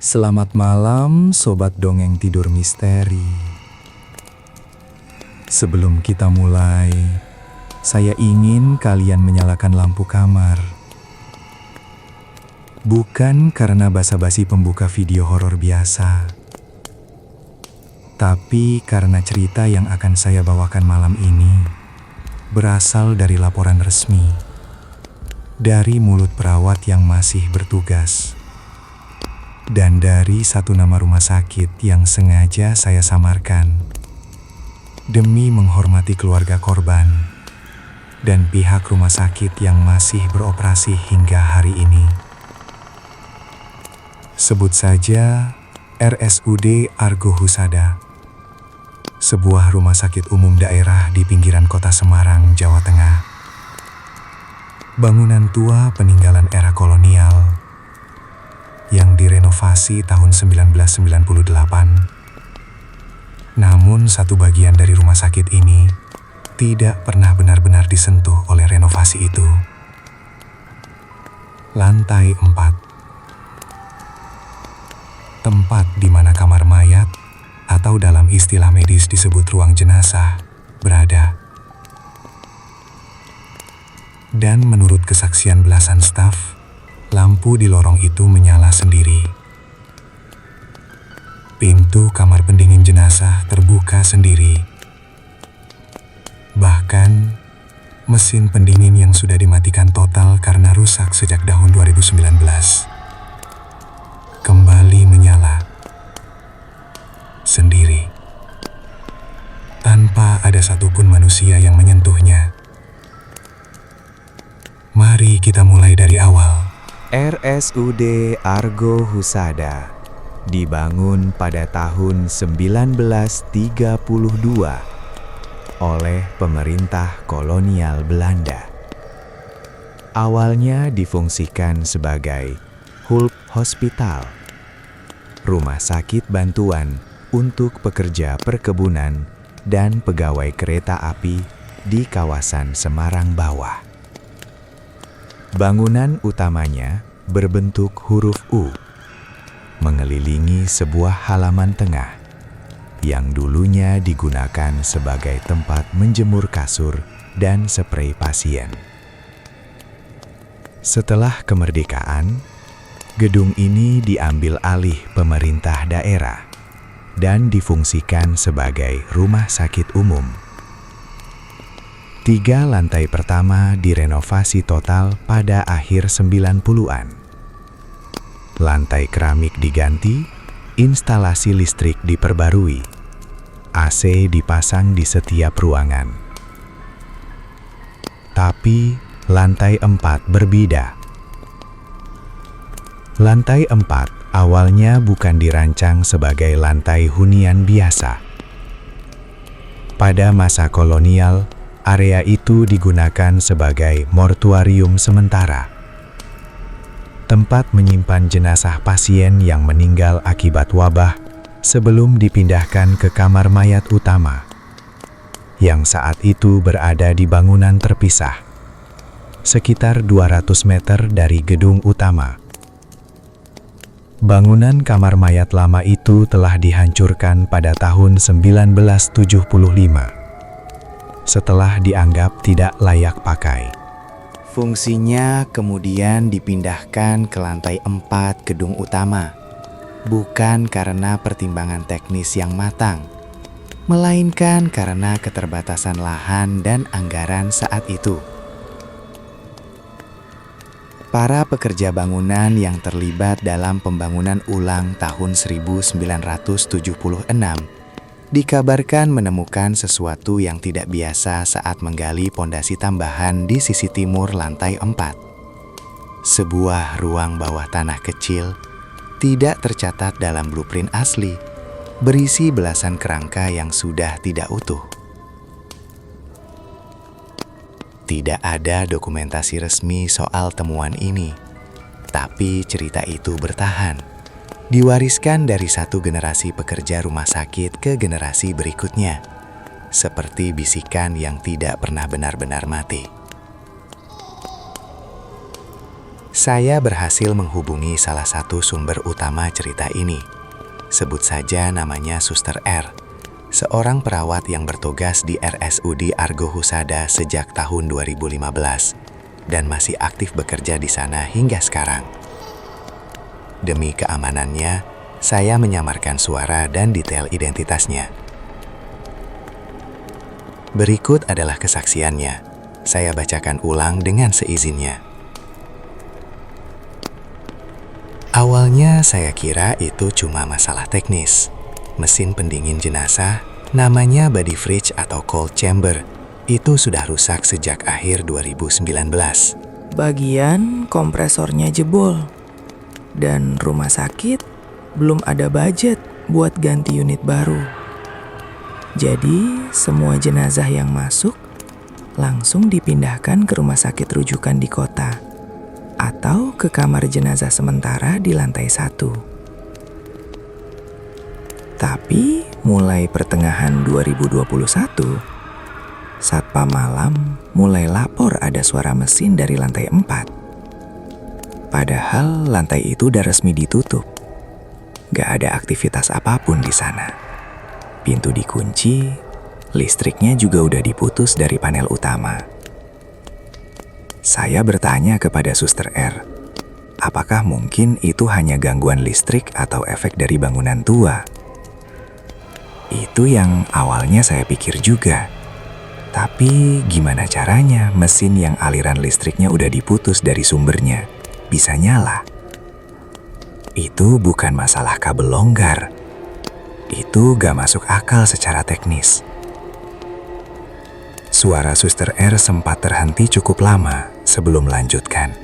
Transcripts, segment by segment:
Selamat malam, Sobat Dongeng Tidur Misteri. Sebelum kita mulai, saya ingin kalian menyalakan lampu kamar. Bukan karena basa-basi pembuka video horor biasa, tapi karena cerita yang akan saya bawakan malam ini berasal dari laporan resmi, dari mulut perawat yang masih bertugas, dan dari satu nama rumah sakit yang sengaja saya samarkan demi menghormati keluarga korban dan pihak rumah sakit yang masih beroperasi hingga hari ini. Sebut saja RSUD Argo Husada, sebuah rumah sakit umum daerah di pinggiran kota Semarang, Jawa Tengah. Bangunan tua peninggalan era kolonial yang direnovasi tahun 1998. Namun satu bagian dari rumah sakit ini tidak pernah benar-benar disentuh oleh renovasi itu. Lantai 4. Tempat di mana kamar mayat, atau dalam istilah medis disebut ruang jenazah, berada. Dan menurut kesaksian belasan staf, lampu di lorong itu menyala sendiri. Pintu kamar pendingin jenazah terbuka sendiri. Bahkan, mesin pendingin yang sudah dimatikan total karena rusak sejak tahun 2019 kembali menyala sendiri, tanpa ada satupun manusia yang menyentuhnya. Mari kita mulai dari awal. RSUD Argo Husada dibangun pada tahun 1932 oleh pemerintah kolonial Belanda. Awalnya difungsikan sebagai Hulp Hospital, rumah sakit bantuan untuk pekerja perkebunan dan pegawai kereta api di kawasan Semarang Bawah. Bangunan utamanya berbentuk huruf U, mengelilingi sebuah halaman tengah yang dulunya digunakan sebagai tempat menjemur kasur dan sprei pasien. Setelah kemerdekaan, gedung ini diambil alih pemerintah daerah dan difungsikan sebagai rumah sakit umum. 3 lantai pertama direnovasi total pada akhir 90-an. Lantai keramik diganti, instalasi listrik diperbarui, AC dipasang di setiap ruangan. Tapi lantai 4 berbeda. Lantai 4 awalnya bukan dirancang sebagai lantai hunian biasa. Pada masa kolonial, area itu digunakan sebagai mortuarium sementara, tempat menyimpan jenazah pasien yang meninggal akibat wabah sebelum dipindahkan ke kamar mayat utama, yang saat itu berada di bangunan terpisah, sekitar 200 meter dari gedung utama. Bangunan kamar mayat lama itu telah dihancurkan pada tahun 1975. Setelah dianggap tidak layak pakai. Fungsinya kemudian dipindahkan ke lantai 4 gedung utama, bukan karena pertimbangan teknis yang matang, melainkan karena keterbatasan lahan dan anggaran saat itu. Para pekerja bangunan yang terlibat dalam pembangunan ulang tahun 1976 dikabarkan menemukan sesuatu yang tidak biasa saat menggali pondasi tambahan di sisi timur lantai 4. Sebuah ruang bawah tanah kecil, tidak tercatat dalam blueprint asli, berisi belasan kerangka yang sudah tidak utuh. Tidak ada dokumentasi resmi soal temuan ini, tapi cerita itu bertahan, diwariskan dari satu generasi pekerja rumah sakit ke generasi berikutnya, seperti bisikan yang tidak pernah benar-benar mati. Saya berhasil menghubungi salah satu sumber utama cerita ini. Sebut saja namanya Suster R, seorang perawat yang bertugas di RSUD Argo Husada sejak tahun 2015 dan masih aktif bekerja di sana hingga sekarang. Demi keamanannya, saya menyamarkan suara dan detail identitasnya. Berikut adalah kesaksiannya. Saya bacakan ulang dengan seizinnya. Awalnya saya kira itu cuma masalah teknis. Mesin pendingin jenazah, namanya body fridge atau cold chamber, itu sudah rusak sejak akhir 2019. Bagian kompresornya jebol. Dan rumah sakit belum ada budget buat ganti unit baru. Jadi semua jenazah yang masuk langsung dipindahkan ke rumah sakit rujukan di kota atau ke kamar jenazah sementara di lantai 1. Tapi mulai pertengahan 2021, Satpam Malam mulai lapor ada suara mesin dari lantai 4. Padahal lantai itu udah resmi ditutup. Gak ada aktivitas apapun di sana. Pintu dikunci, listriknya juga udah diputus dari panel utama. Saya bertanya kepada Suster R, apakah mungkin itu hanya gangguan listrik atau efek dari bangunan tua? Itu yang awalnya saya pikir juga. Tapi gimana caranya mesin yang aliran listriknya udah diputus dari sumbernya bisa nyala? Itu bukan masalah kabel longgar. Itu gak masuk akal secara teknis. Suara Suster R sempat terhenti cukup lama sebelum melanjutkan.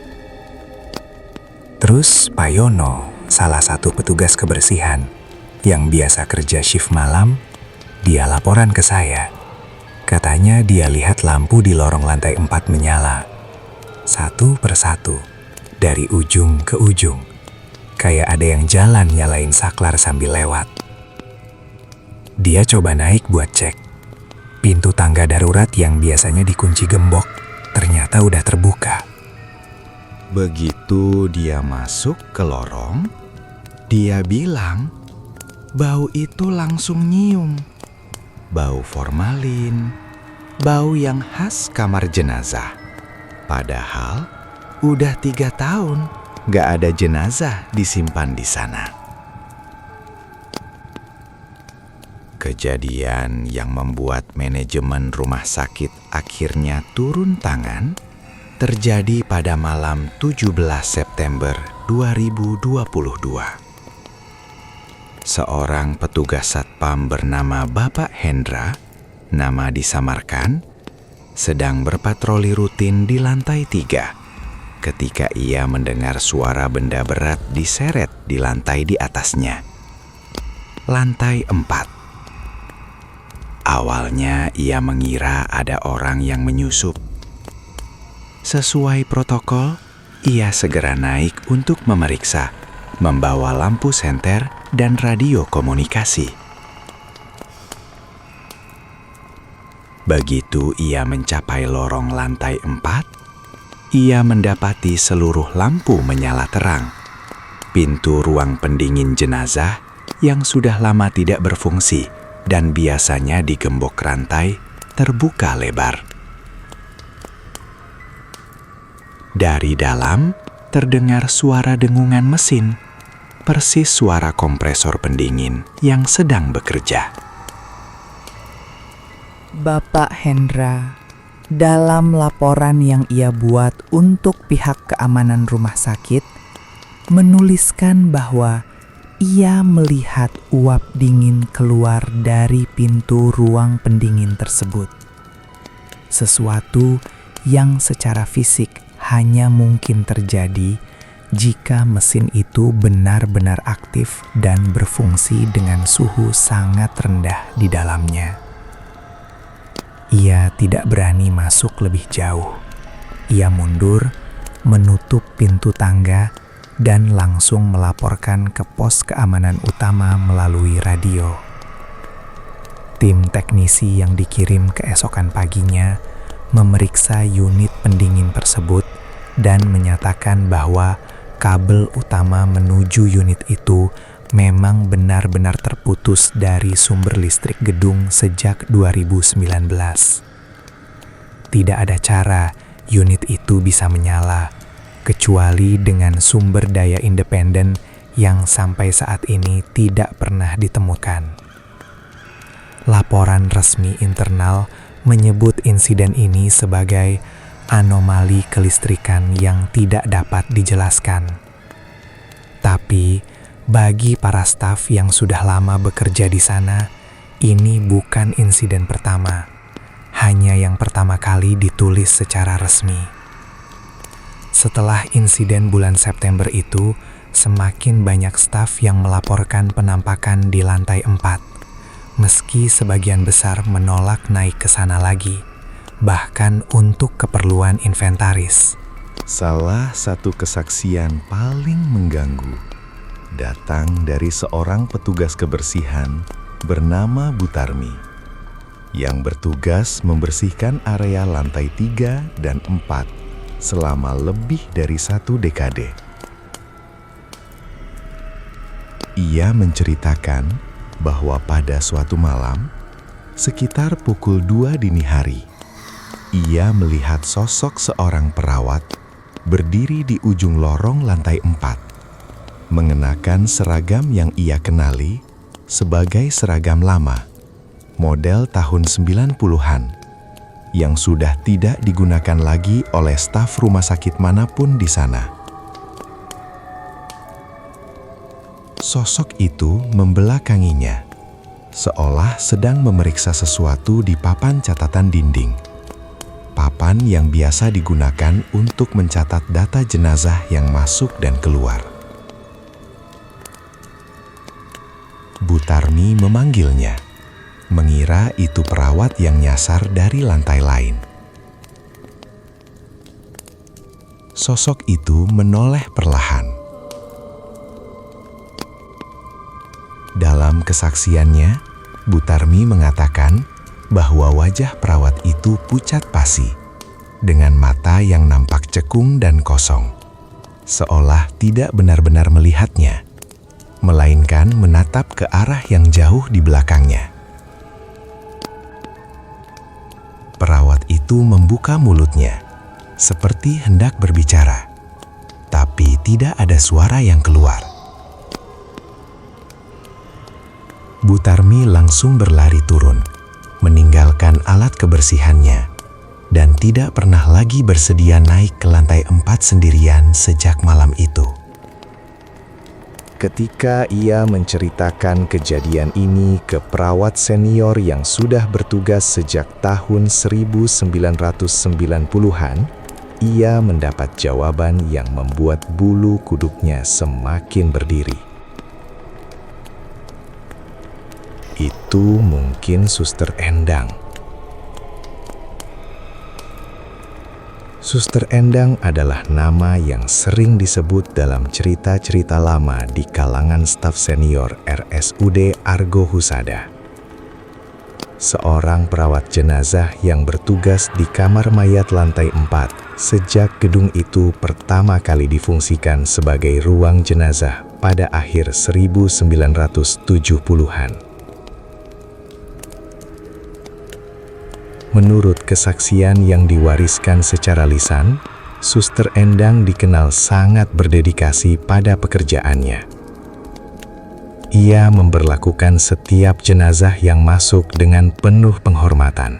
Terus Pak Yono, salah satu petugas kebersihan yang biasa kerja shift malam, dia laporan ke saya. Katanya dia lihat lampu di lorong lantai 4 menyala. Satu persatu, dari ujung ke ujung. Kayak ada yang jalan nyalain saklar sambil lewat. Dia coba naik buat cek. Pintu tangga darurat yang biasanya dikunci gembok ternyata udah terbuka. Begitu dia masuk ke lorong, dia bilang bau itu langsung nyium. Bau formalin, bau yang khas kamar jenazah. Padahal udah 3 tahun gak ada jenazah disimpan di sana. Kejadian yang membuat manajemen rumah sakit akhirnya turun tangan terjadi pada malam 17 September 2022. Seorang petugas satpam bernama Bapak Hendra, nama disamarkan, sedang berpatroli rutin di lantai 3 ketika ia mendengar suara benda berat diseret di lantai di atasnya. Lantai 4. Awalnya ia mengira ada orang yang menyusup. Sesuai protokol, ia segera naik untuk memeriksa, membawa lampu senter dan radio komunikasi. Begitu ia mencapai lorong lantai 4, ia mendapati seluruh lampu menyala terang. Pintu ruang pendingin jenazah yang sudah lama tidak berfungsi dan biasanya digembok rantai terbuka lebar. Dari dalam terdengar suara dengungan mesin, persis suara kompresor pendingin yang sedang bekerja. Bapak Hendra, dalam laporan yang ia buat untuk pihak keamanan rumah sakit, menuliskan bahwa ia melihat uap dingin keluar dari pintu ruang pendingin tersebut. Sesuatu yang secara fisik hanya mungkin terjadi jika mesin itu benar-benar aktif dan berfungsi dengan suhu sangat rendah di dalamnya. Ia tidak berani masuk lebih jauh. Ia mundur, menutup pintu tangga, dan langsung melaporkan ke pos keamanan utama melalui radio. Tim teknisi yang dikirim keesokan paginya memeriksa unit pendingin tersebut dan menyatakan bahwa kabel utama menuju unit itu memang benar-benar terputus dari sumber listrik gedung sejak 2019. Tidak ada cara unit itu bisa menyala, kecuali dengan sumber daya independen yang sampai saat ini tidak pernah ditemukan. Laporan resmi internal menyebut insiden ini sebagai anomali kelistrikan yang tidak dapat dijelaskan. Tapi, bagi para staf yang sudah lama bekerja di sana, ini bukan insiden pertama, hanya yang pertama kali ditulis secara resmi. Setelah insiden bulan September itu, semakin banyak staf yang melaporkan penampakan di lantai 4, meski sebagian besar menolak naik ke sana lagi, bahkan untuk keperluan inventaris. Salah satu kesaksian paling mengganggu datang dari seorang petugas kebersihan bernama Butarmi yang bertugas membersihkan area lantai 3 dan 4 selama lebih dari 1 dekade. Ia menceritakan bahwa pada suatu malam, sekitar pukul 2 dini hari, ia melihat sosok seorang perawat berdiri di ujung lorong lantai 4. Mengenakan seragam yang ia kenali sebagai seragam lama, model tahun 90-an, yang sudah tidak digunakan lagi oleh staf rumah sakit manapun di sana. Sosok itu membelakanginya, seolah sedang memeriksa sesuatu di papan catatan dinding. Papan yang biasa digunakan untuk mencatat data jenazah yang masuk dan keluar. Butarmi memanggilnya, mengira itu perawat yang nyasar dari lantai lain. Sosok itu menoleh perlahan. Dalam kesaksiannya, Butarmi mengatakan bahwa wajah perawat itu pucat pasi, dengan mata yang nampak cekung dan kosong, seolah tidak benar-benar melihatnya, melainkan menatap ke arah yang jauh di belakangnya. Perawat itu membuka mulutnya, seperti hendak berbicara, tapi tidak ada suara yang keluar. Butarmi langsung berlari turun, meninggalkan alat kebersihannya, dan tidak pernah lagi bersedia naik ke lantai 4 sendirian sejak malam itu. Ketika ia menceritakan kejadian ini ke perawat senior yang sudah bertugas sejak tahun 1990-an, ia mendapat jawaban yang membuat bulu kuduknya semakin berdiri. Itu mungkin Suster Endang. Suster Endang adalah nama yang sering disebut dalam cerita-cerita lama di kalangan staf senior RSUD Argo Husada. Seorang perawat jenazah yang bertugas di kamar mayat lantai 4 sejak gedung itu pertama kali difungsikan sebagai ruang jenazah pada akhir 1970-an. Menurut kesaksian yang diwariskan secara lisan, Suster Endang dikenal sangat berdedikasi pada pekerjaannya. Ia memperlakukan setiap jenazah yang masuk dengan penuh penghormatan,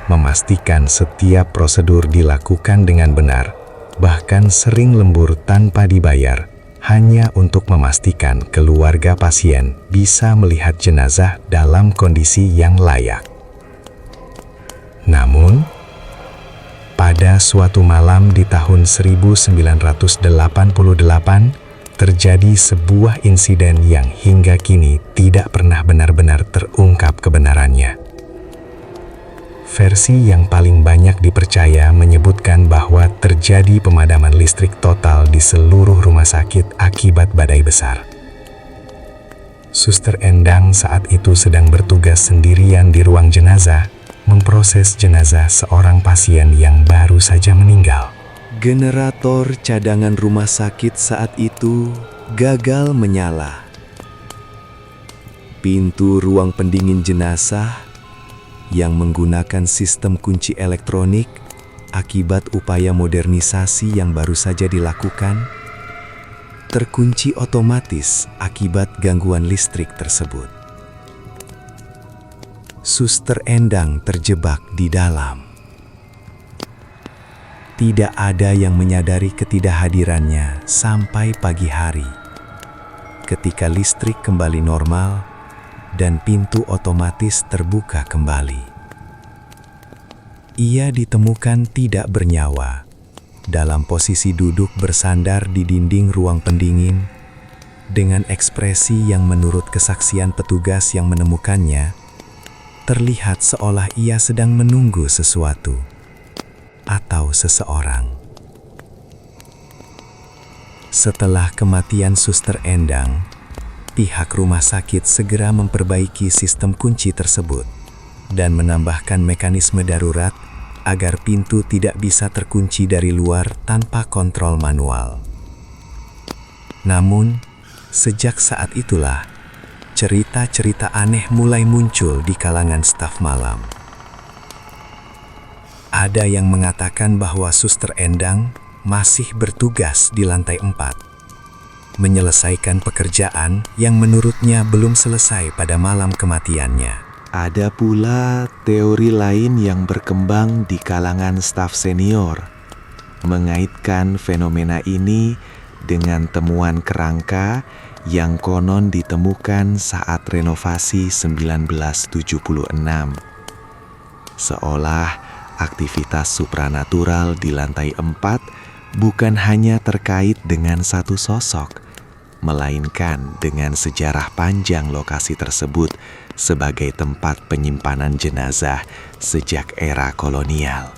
memastikan setiap prosedur dilakukan dengan benar, bahkan sering lembur tanpa dibayar, hanya untuk memastikan keluarga pasien bisa melihat jenazah dalam kondisi yang layak. Namun, pada suatu malam di tahun 1988, terjadi sebuah insiden yang hingga kini tidak pernah benar-benar terungkap kebenarannya. Versi yang paling banyak dipercaya menyebutkan bahwa terjadi pemadaman listrik total di seluruh rumah sakit akibat badai besar. Suster Endang saat itu sedang bertugas sendirian di ruang jenazah, memproses jenazah seorang pasien yang baru saja meninggal. Generator cadangan rumah sakit saat itu gagal menyala. Pintu ruang pendingin jenazah yang menggunakan sistem kunci elektronik akibat upaya modernisasi yang baru saja dilakukan, terkunci otomatis akibat gangguan listrik tersebut. Suster Endang terjebak di dalam. Tidak ada yang menyadari ketidakhadirannya sampai pagi hari, ketika listrik kembali normal dan pintu otomatis terbuka kembali. Ia ditemukan tidak bernyawa, dalam posisi duduk bersandar di dinding ruang pendingin, dengan ekspresi yang menurut kesaksian petugas yang menemukannya, terlihat seolah ia sedang menunggu sesuatu atau seseorang. Setelah kematian Suster Endang, pihak rumah sakit segera memperbaiki sistem kunci tersebut dan menambahkan mekanisme darurat agar pintu tidak bisa terkunci dari luar tanpa kontrol manual. Namun, sejak saat itulah, cerita-cerita aneh mulai muncul di kalangan staf malam. Ada yang mengatakan bahwa Suster Endang masih bertugas di lantai 4, menyelesaikan pekerjaan yang menurutnya belum selesai pada malam kematiannya. Ada pula teori lain yang berkembang di kalangan staf senior, mengaitkan fenomena ini dengan temuan kerangka yang konon ditemukan saat renovasi 1976. Seolah aktivitas supranatural di lantai 4 bukan hanya terkait dengan satu sosok, melainkan dengan sejarah panjang lokasi tersebut sebagai tempat penyimpanan jenazah sejak era kolonial.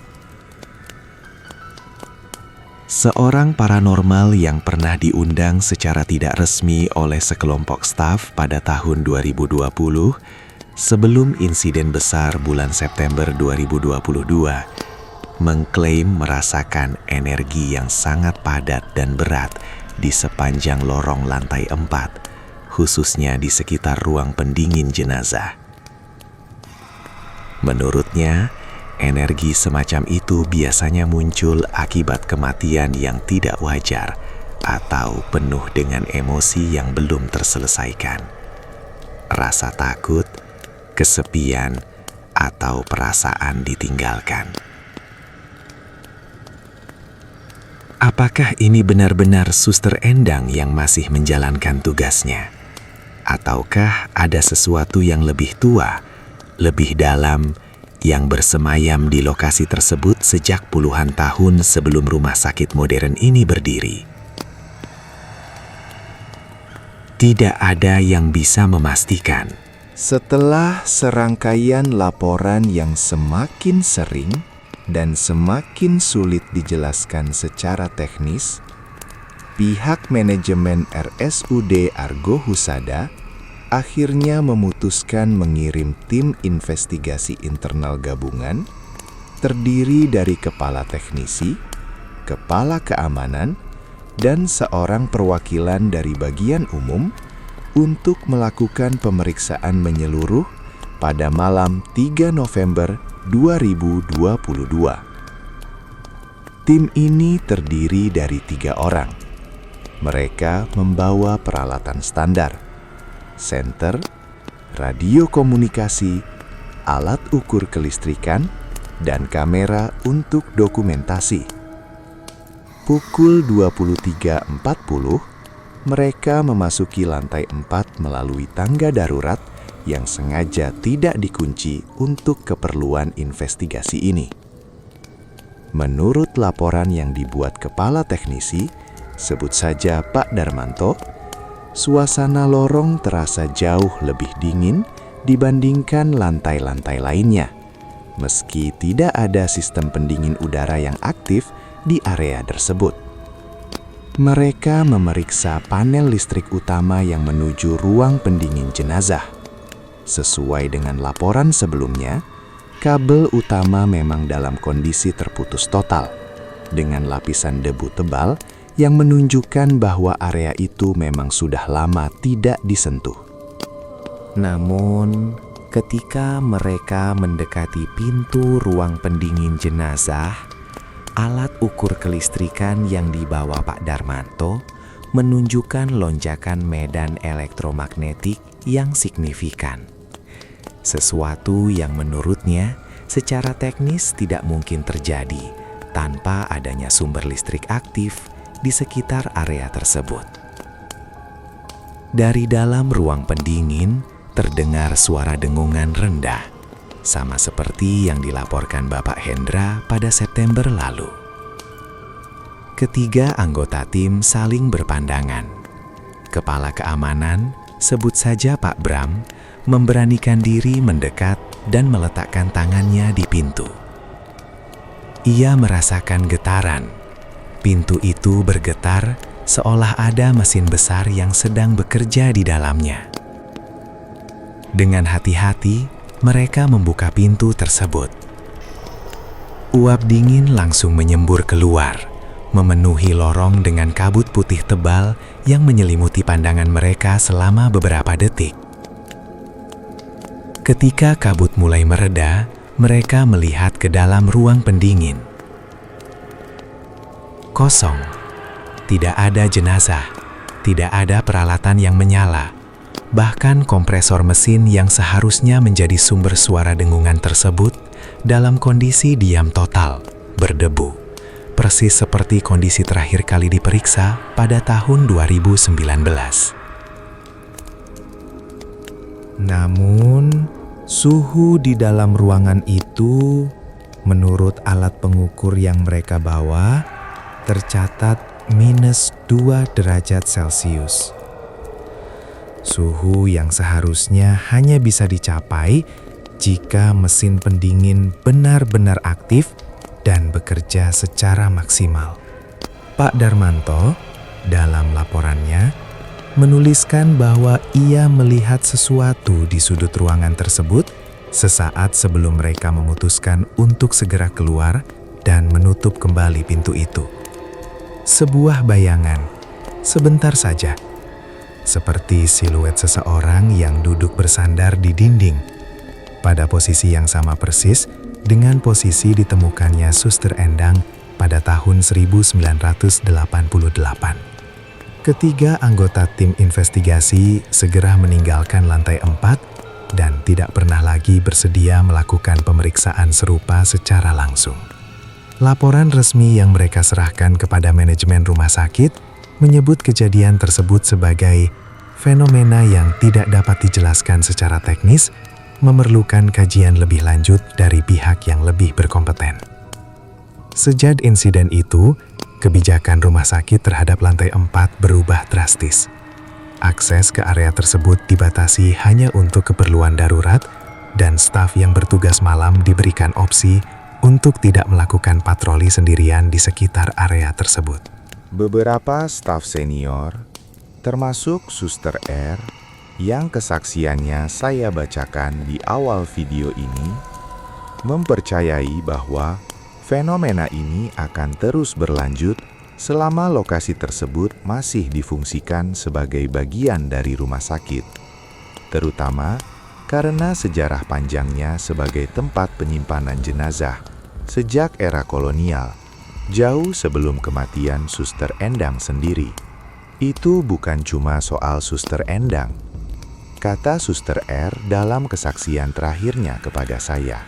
Seorang paranormal yang pernah diundang secara tidak resmi oleh sekelompok staf pada tahun 2020, sebelum insiden besar bulan September 2022, mengklaim merasakan energi yang sangat padat dan berat di sepanjang lorong lantai 4, khususnya di sekitar ruang pendingin jenazah. Menurutnya, energi semacam itu biasanya muncul akibat kematian yang tidak wajar atau penuh dengan emosi yang belum terselesaikan. Rasa takut, kesepian, atau perasaan ditinggalkan. Apakah ini benar-benar Suster Endang yang masih menjalankan tugasnya? Ataukah ada sesuatu yang lebih tua, lebih dalam, yang bersemayam di lokasi tersebut sejak puluhan tahun sebelum rumah sakit modern ini berdiri? Tidak ada yang bisa memastikan. Setelah serangkaian laporan yang semakin sering dan semakin sulit dijelaskan secara teknis, pihak manajemen RSUD Argo Husada akhirnya memutuskan mengirim tim investigasi internal gabungan terdiri dari kepala teknisi, kepala keamanan, dan seorang perwakilan dari bagian umum untuk melakukan pemeriksaan menyeluruh pada malam 3 November 2022. Tim ini terdiri dari 3 orang. Mereka membawa peralatan standar, senter, radio komunikasi, alat ukur kelistrikan, dan kamera untuk dokumentasi. Pukul 23.40, mereka memasuki lantai 4 melalui tangga darurat yang sengaja tidak dikunci untuk keperluan investigasi ini. Menurut laporan yang dibuat kepala teknisi, sebut saja Pak Darmanto, suasana lorong terasa jauh lebih dingin dibandingkan lantai-lantai lainnya, meski tidak ada sistem pendingin udara yang aktif di area tersebut. Mereka memeriksa panel listrik utama yang menuju ruang pendingin jenazah. Sesuai dengan laporan sebelumnya, kabel utama memang dalam kondisi terputus total, dengan lapisan debu tebal yang menunjukkan bahwa area itu memang sudah lama tidak disentuh. Namun, ketika mereka mendekati pintu ruang pendingin jenazah, alat ukur kelistrikan yang dibawa Pak Darmanto menunjukkan lonjakan medan elektromagnetik yang signifikan. Sesuatu yang menurutnya secara teknis tidak mungkin terjadi tanpa adanya sumber listrik aktif di sekitar area tersebut. Dari dalam ruang pendingin terdengar suara dengungan rendah, sama seperti yang dilaporkan Bapak Hendra pada September lalu. Ketiga anggota tim saling berpandangan. Kepala keamanan, sebut saja Pak Bram, memberanikan diri mendekat dan meletakkan tangannya di pintu. Ia merasakan getaran. Pintu itu bergetar seolah ada mesin besar yang sedang bekerja di dalamnya. Dengan hati-hati, mereka membuka pintu tersebut. Uap dingin langsung menyembur keluar, memenuhi lorong dengan kabut putih tebal yang menyelimuti pandangan mereka selama beberapa detik. Ketika kabut mulai mereda, mereka melihat ke dalam ruang pendingin. Kosong, tidak ada jenazah, tidak ada peralatan yang menyala. Bahkan kompresor mesin yang seharusnya menjadi sumber suara dengungan tersebut dalam kondisi diam total, berdebu. Persis seperti kondisi terakhir kali diperiksa pada tahun 2019. Namun, suhu di dalam ruangan itu, menurut alat pengukur yang mereka bawa, tercatat -2 derajat Celcius. Suhu yang seharusnya hanya bisa dicapai jika mesin pendingin benar-benar aktif dan bekerja secara maksimal. Pak Darmanto, dalam laporannya, menuliskan bahwa ia melihat sesuatu di sudut ruangan tersebut sesaat sebelum mereka memutuskan untuk segera keluar dan menutup kembali pintu itu. Sebuah bayangan, sebentar saja, seperti siluet seseorang yang duduk bersandar di dinding, pada posisi yang sama persis dengan posisi ditemukannya Suster Endang pada tahun 1988. Ketiga anggota tim investigasi segera meninggalkan lantai 4 dan tidak pernah lagi bersedia melakukan pemeriksaan serupa secara langsung. Laporan resmi yang mereka serahkan kepada manajemen rumah sakit menyebut kejadian tersebut sebagai fenomena yang tidak dapat dijelaskan secara teknis, memerlukan kajian lebih lanjut dari pihak yang lebih berkompeten. Sejak insiden itu, kebijakan rumah sakit terhadap lantai 4 berubah drastis. Akses ke area tersebut dibatasi hanya untuk keperluan darurat dan staf yang bertugas malam diberikan opsi untuk tidak melakukan patroli sendirian di sekitar area tersebut. Beberapa staf senior, termasuk Suster R, yang kesaksiannya saya bacakan di awal video ini, mempercayai bahwa fenomena ini akan terus berlanjut selama lokasi tersebut masih difungsikan sebagai bagian dari rumah sakit, terutama karena sejarah panjangnya sebagai tempat penyimpanan jenazah sejak era kolonial, jauh sebelum kematian Suster Endang sendiri. Itu bukan cuma soal Suster Endang, kata Suster R dalam kesaksian terakhirnya kepada saya.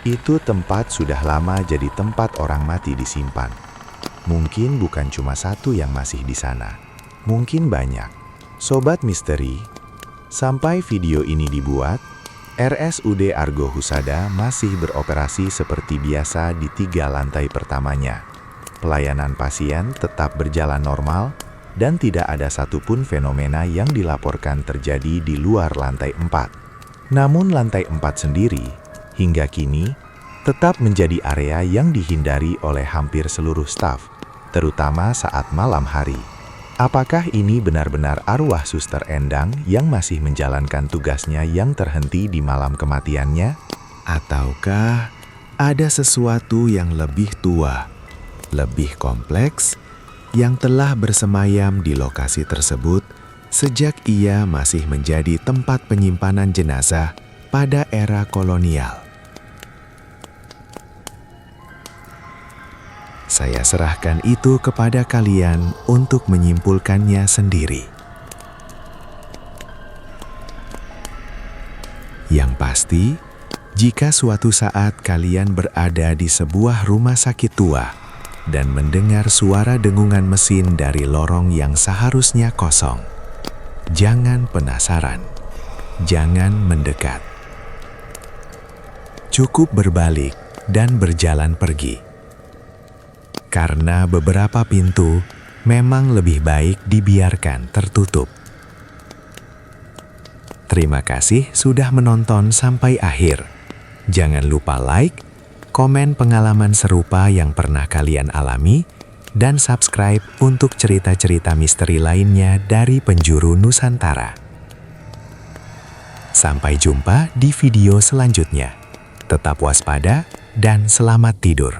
Itu tempat sudah lama jadi tempat orang mati disimpan. Mungkin bukan cuma satu yang masih di sana. Mungkin banyak. Sobat Misteri, sampai video ini dibuat, RSUD Argo Husada masih beroperasi seperti biasa di 3 lantai pertamanya. Pelayanan pasien tetap berjalan normal dan tidak ada satupun fenomena yang dilaporkan terjadi di luar lantai 4. Namun lantai 4 sendiri, hingga kini, tetap menjadi area yang dihindari oleh hampir seluruh staf, terutama saat malam hari. Apakah ini benar-benar arwah Suster Endang yang masih menjalankan tugasnya yang terhenti di malam kematiannya? Ataukah ada sesuatu yang lebih tua, lebih kompleks, yang telah bersemayam di lokasi tersebut sejak ia masih menjadi tempat penyimpanan jenazah pada era kolonial. Saya serahkan itu kepada kalian untuk menyimpulkannya sendiri. Yang pasti, jika suatu saat kalian berada di sebuah rumah sakit tua dan mendengar suara dengungan mesin dari lorong yang seharusnya kosong, jangan penasaran, jangan mendekat. Cukup berbalik dan berjalan pergi. Karena beberapa pintu memang lebih baik dibiarkan tertutup. Terima kasih sudah menonton sampai akhir. Jangan lupa like, komen pengalaman serupa yang pernah kalian alami, dan subscribe untuk cerita-cerita misteri lainnya dari penjuru Nusantara. Sampai jumpa di video selanjutnya. Tetap waspada dan selamat tidur.